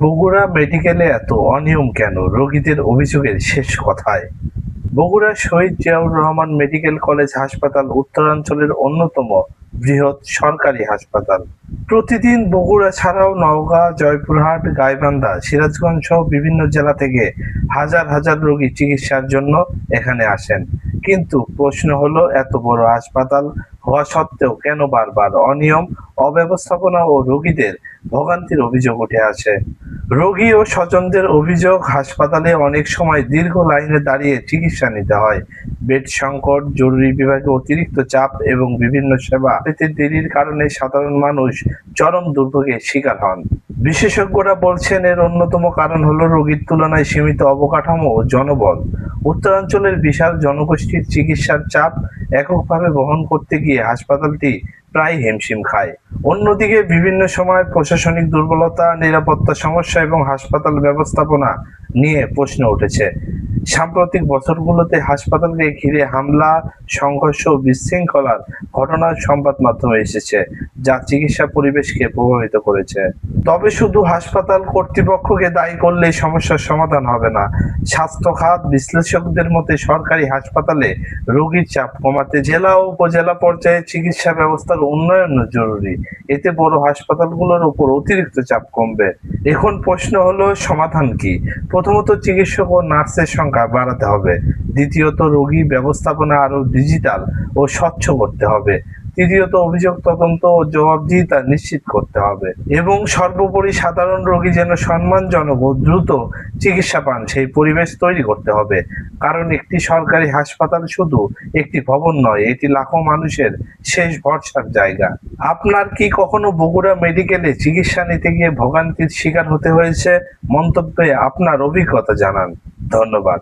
বগুড়া মেডিকেলে এত অনিয়ম কেন? রোগীদের অভিযোগের শেষ কথায়। বগুড়ার শহীদ জিয়াউর রহমান মেডিকেল কলেজ হাসপাতাল উত্তরাঞ্চলের অন্যতম বৃহৎ সরকারি হাসপাতাল। প্রতিদিন বগুড়া ছাড়াও নওগাঁ, জয়পুরহাট, গাইবান্ধা, সিরাজগঞ্জ সহ বিভিন্ন জেলা থেকে হাজার হাজার রোগী চিকিৎসার জন্য এখানে আসেন। কিন্তু প্রশ্ন হলো, এত বড় হাসপাতাল হওয়া সত্ত্বেও কেন বারবার অনিয়ম, অব্যবস্থাপনা ও রোগীদের ভোগান্তির অভিযোগ উঠে আসে? রোগী ও স্বজনদের অভিযোগ, হাসপাতালে অনেক সময় দীর্ঘ লাইনে দাঁড়িয়ে চিকিৎসা নিতে হয়। বেড সংকট, জরুরি বিভাগে অতিরিক্ত চাপ এবং বিভিন্ন সেবা পেতে দেরির কারণে সাধারণ মানুষ চরম দুর্ভোগের শিকার হন। বিশেষজ্ঞরা বলছেন, এর অন্যতম কারণ হলো রোগীর তুলনায় সীমিত অবকাঠামো ও জনবল। উত্তরাঞ্চলের বিশাল জনগোষ্ঠীর চিকিৎসার চাপ এককভাবে বহন করতে গিয়ে হাসপাতালটি প্রায় হিমশিম খায়। অন্যদিকে বিভিন্ন সময় প্রশাসনিক দুর্বলতা, নিরাপত্তা সমস্যা এবং হাসপাতাল ব্যবস্থাপনা নিয়ে প্রশ্ন উঠেছে। সাম্প্রতিক বছরগুলোতে হাসপাতালকে ঘিরে হামলা, সংঘর্ষ ও বিশৃঙ্খলার ঘটনা সংবাদ মাধ্যমে এসেছে, যা চিকিৎসা পরিবেশকে প্রভাবিত করেছে। তবে শুধু হাসপাতাল কর্তৃপক্ষকে দায়ী করলেই সমস্যার সমাধান হবে না। স্বাস্থ্য খাত বিশ্লেষকদের মতে সরকারি হাসপাতালে রোগীর চাপ কমাতে জেলা ও উপজেলা পর্যায়ে চিকিৎসা ব্যবস্থার উন্নয়ন জরুরি। এতে বড় হাসপাতালগুলোর উপর অতিরিক্ত চাপ কমবে। এখন প্রশ্ন হলো, সমাধান কি? প্রথমত, চিকিৎসক ও নার্সের সংখ্যা বাড়াতে হবে। দ্বিতীয়ত, রোগী ব্যবস্থাপনা আরো ডিজিটাল ও স্বচ্ছ করতে হবে। তৃতীয়ত, অভিযোগ তদন্ত ও জবাবদিহিতা নিশ্চিত করতে হবে। এবং সর্বোপরি, সাধারণ রোগী যেন সম্মানজনক ও দ্রুত চিকিৎসা পান সেই পরিবেশ তৈরি করতে হবে। কারণ একটি সরকারি হাসপাতাল শুধু একটি ভবন নয়, এটি লাখো মানুষের শেষ ভরসার জায়গা। আপনার কি কখনো বগুড়া মেডিকেলে চিকিৎসা নিতে গিয়ে ভোগান্তির শিকার হতে হয়েছে? মন্তব্যে আপনার অভিজ্ঞতা জানান। ধন্যবাদ।